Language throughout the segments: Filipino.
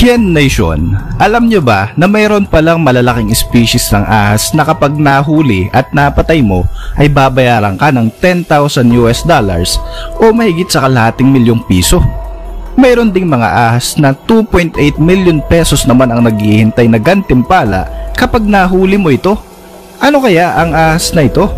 Ken Nation, alam nyo ba na mayroon palang malalaking species ng ahas na kapag nahuli at napatay mo ay babayaran ka ng $10,000 o mahigit sa kalahating milyong piso? Mayroon ding mga ahas na 2.8 million pesos naman ang naghihintay na gantimpala kapag nahuli mo ito. Ano kaya ang ahas na ito?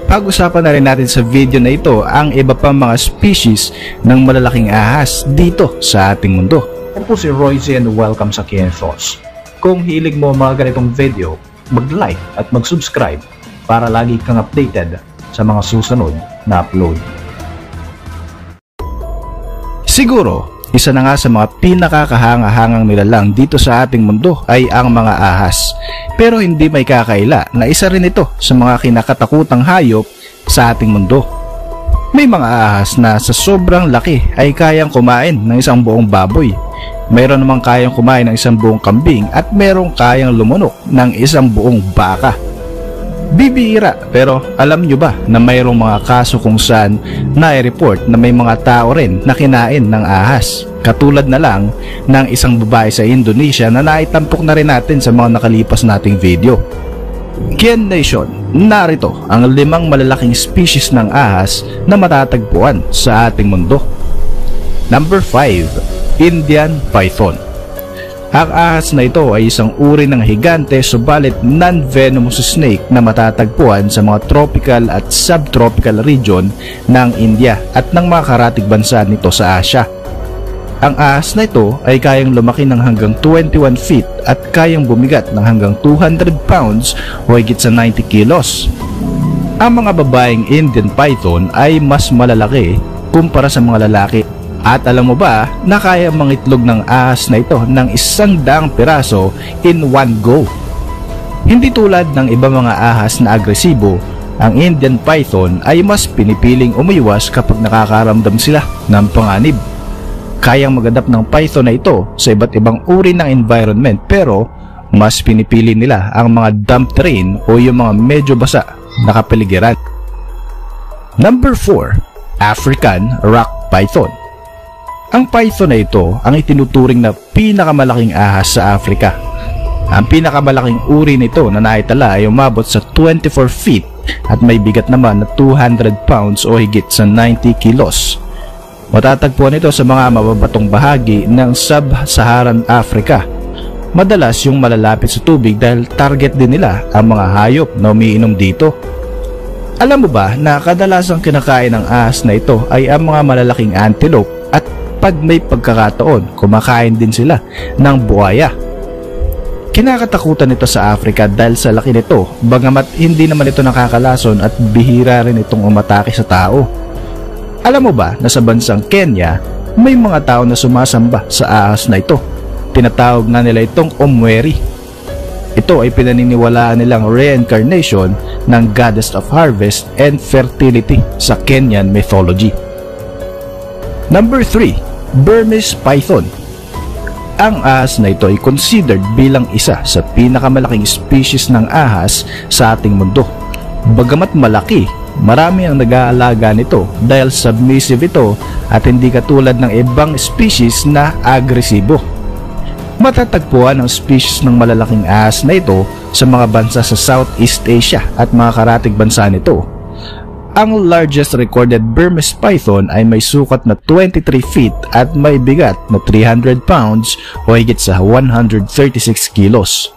Pag-usapan na rin natin sa video na ito ang iba pang mga species ng malalaking ahas dito sa ating mundo. Ako po si Royce and welcome sa Ken Thoughts. Kung hilig mo mga ganitong video, mag-like at mag-subscribe para lagi kang updated sa mga susunod na upload. Siguro, isa na nga sa mga pinakakahanga-hangang nilalang dito sa ating mundo ay ang mga ahas. Pero hindi may kakaila na isa rin ito sa mga kinakatakutang hayop sa ating mundo. May mga ahas na sa sobrang laki ay kayang kumain ng isang buong baboy. Mayroon namang kayang kumain ng isang buong kambing at mayroong kayang lumunok ng isang buong baka. Bibihira, pero alam nyo ba na mayroong mga kaso kung saan na-report na may mga tao rin na kinain ng ahas? Katulad na lang ng isang babae sa Indonesia na naitampok na rin natin sa mga nakalipas nating video. Ken Nation, narito ang 5 malalaking species ng ahas na matatagpuan sa ating mundo. Number 5. Indian Python. Ang ahas na ito ay isang uri ng higante subalit non-venomous snake na matatagpuan sa mga tropical at subtropical region ng India at ng mga karatig bansa nito sa Asia. Ang ahas na ito ay kayang lumaki ng hanggang 21 feet at kayang bumigat ng hanggang 200 pounds o higit sa 90 kilos. Ang mga babaeng Indian Python ay mas malalaki kumpara sa mga lalaki. At alam mo ba na kaya mangitlog ng ahas na ito ng 100 piraso in one go? Hindi tulad ng iba mga ahas na agresibo, ang Indian Python ay mas pinipiling umiwas kapag nakakaramdam sila ng panganib. Kayang mag-adapt ng python na ito sa iba't ibang uri ng environment pero mas pinipili nila ang mga damp terrain o yung mga medyo basa na kapaligiran. Number 4. African Rock Python. Ang python na ito ang itinuturing na pinakamalaking ahas sa Africa. Ang pinakamalaking uri nito na naitala ay umabot sa 24 feet at may bigat naman na 200 pounds o higit sa 90 kilos. Matatagpuan ito sa mga mababatong bahagi ng sub-Saharan Africa. Madalas yung malalapit sa tubig dahil target din nila ang mga hayop na umiinom dito. Alam mo ba na kadalasang kinakain ng ahas na ito ay ang mga malalaking antelope at pag may pagkakataon, kumakain din sila ng buhaya. Kinakatakutan ito sa Africa dahil sa laki nito, bagamat hindi naman ito nakakalason at bihira rin itong umatake sa tao. Alam mo ba na sa bansang Kenya, may mga tao na sumasamba sa ahas na ito. Tinatawag na nila itong Omweri. Ito ay pinaniniwalaan nilang reincarnation ng goddess of harvest and fertility sa Kenyan mythology. Number 3. Burmese Python. Ang ahas na ito ay considered bilang isa sa pinakamalaking species ng ahas sa ating mundo. Bagamat malaki, marami ang nag-aalaga nito dahil submissive ito at hindi katulad ng ibang species na agresibo. Matatagpuan ang species ng malalaking ahas na ito sa mga bansa sa Southeast Asia at mga karatig bansa nito. Ang largest recorded Burmese python ay may sukat na 23 feet at may bigat na 300 pounds o higit sa 136 kilos.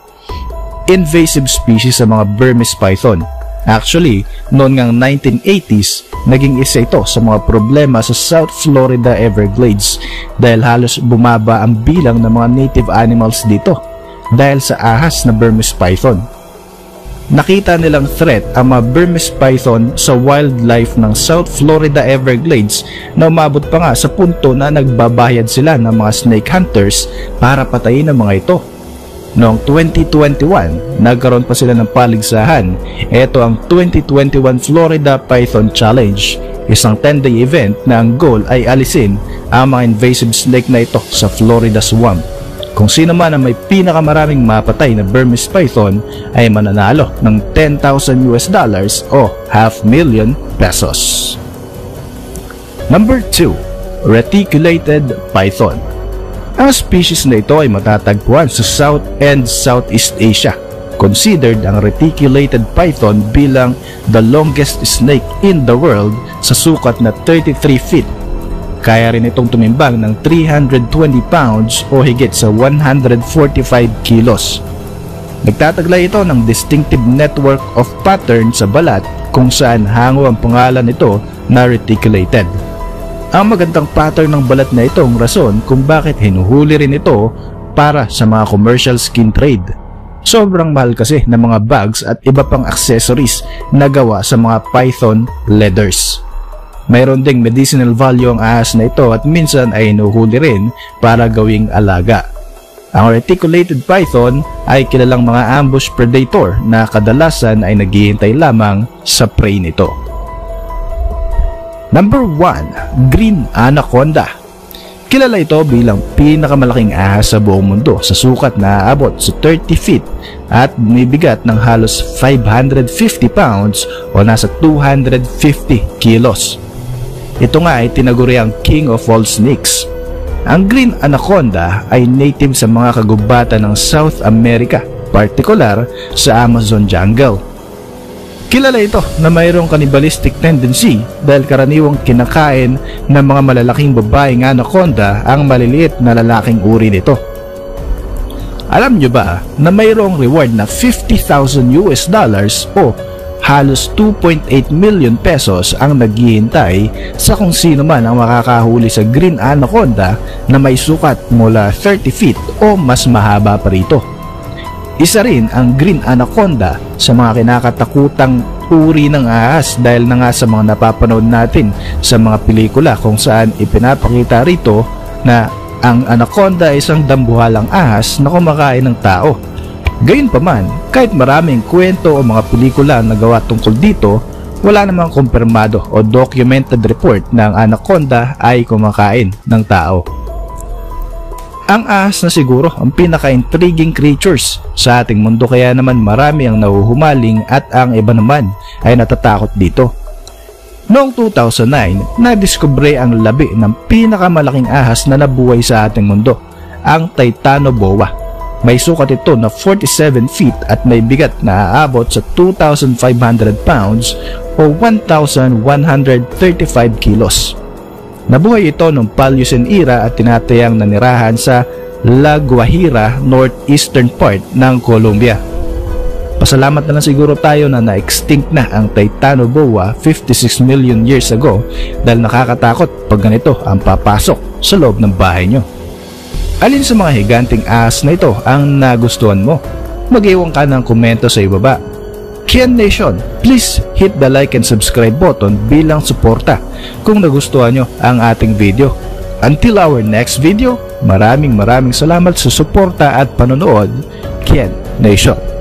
Invasive species sa mga Burmese python. Actually, noon ngang 1980s, naging isa ito sa mga problema sa South Florida Everglades dahil halos bumaba ang bilang ng mga native animals dito dahil sa ahas na Burmese python. Nakita nilang threat ang mga Burmese python sa wildlife ng South Florida Everglades na umabot pa nga sa punto na nagbabayad sila ng mga snake hunters para patayin ang mga ito. Noong 2021, nagkaroon pa sila ng paligsahan. Ito ang 2021 Florida Python Challenge, isang 10-day event na ang goal ay alisin ang mga invasive snake na ito sa Florida swamp. Kung sino man ang may pinakamaraming mapatay na Burmese python ay mananalo ng $10,000 o $500,000 pesos. Number 2. Reticulated Python. Ang species na ito ay matatagpuan sa South and Southeast Asia. Considered ang reticulated python bilang the longest snake in the world sa sukat na 33 feet. Kaya rin itong tumimbang ng 320 pounds o higit sa 145 kilos. Nagtataglay ito ng distinctive network of pattern sa balat kung saan hango ang pangalan nito na reticulated. Ang magandang pattern ng balat na ito ang rason kung bakit hinuhuli rin ito para sa mga commercial skin trade. Sobrang mahal kasi ng mga bags at iba pang accessories na gawa sa mga python leathers. Mayroon ding medicinal value ang ahas na ito at minsan ay hinuhuli rin para gawing alaga. Ang reticulated python ay kilalang mga ambush predator na kadalasan ay naghihintay lamang sa prey nito. Number 1. Green Anaconda. Kilala ito bilang pinakamalaking ahas sa buong mundo sa sukat na aabot sa 30 feet at bumibigat ng halos 550 pounds o nasa 250 kilos. Ito nga ay tinaguriang King of all snakes. Ang Green Anaconda ay native sa mga kagubatan ng South America, partikular sa Amazon jungle. Kilala ito na mayroong cannibalistic tendency dahil karaniwang kinakain ng mga malalaking babaeng anaconda ang maliliit na lalaking uri nito. Alam nyo ba na mayroong reward na $50,000 o halos 2.8 million pesos ang naghihintay sa kung sino man ang makakahuli sa Green Anaconda na may sukat mula 30 feet o mas mahaba pa rito. Isa rin ang Green Anaconda sa mga kinakatakutang uri ng ahas dahil na nga sa mga napapanood natin sa mga pelikula kung saan ipinapakita rito na ang anaconda ay isang dambuhalang ahas na kumakain ng tao. Gayunpaman, kahit maraming kwento o mga pelikula na gawa tungkol dito, wala namang kumpirmado o documented report na ang anaconda ay kumakain ng tao. Ang ahas na siguro ang pinaka-intriguing creatures sa ating mundo kaya naman marami ang nahuhumaling at ang iba naman ay natatakot dito. Noong 2009, nadiskubre ang labi ng pinakamalaking ahas na nabuhay sa ating mundo, ang Titanoboa. May sukat ito na 47 feet at may bigat na aabot sa 2,500 pounds o 1,135 kilos. Nabuhay ito noong Paleocene era at tinatayang nanirahan sa La Guajira, northeastern part ng Colombia. Pasalamat na lang siguro tayo na na-extinct na ang Titanoboa 56 million years ago dahil nakakatakot pag ganito ang papasok sa loob ng bahay nyo. Alin sa mga higanting ahas na ito ang nagustuhan mo? Mag-iwan ka ng komento sa ibaba. Kian Nation, please hit the like and subscribe button bilang suporta kung nagustuhan nyo ang ating video. Until our next video, maraming salamat sa suporta at panonood. Kian Nation.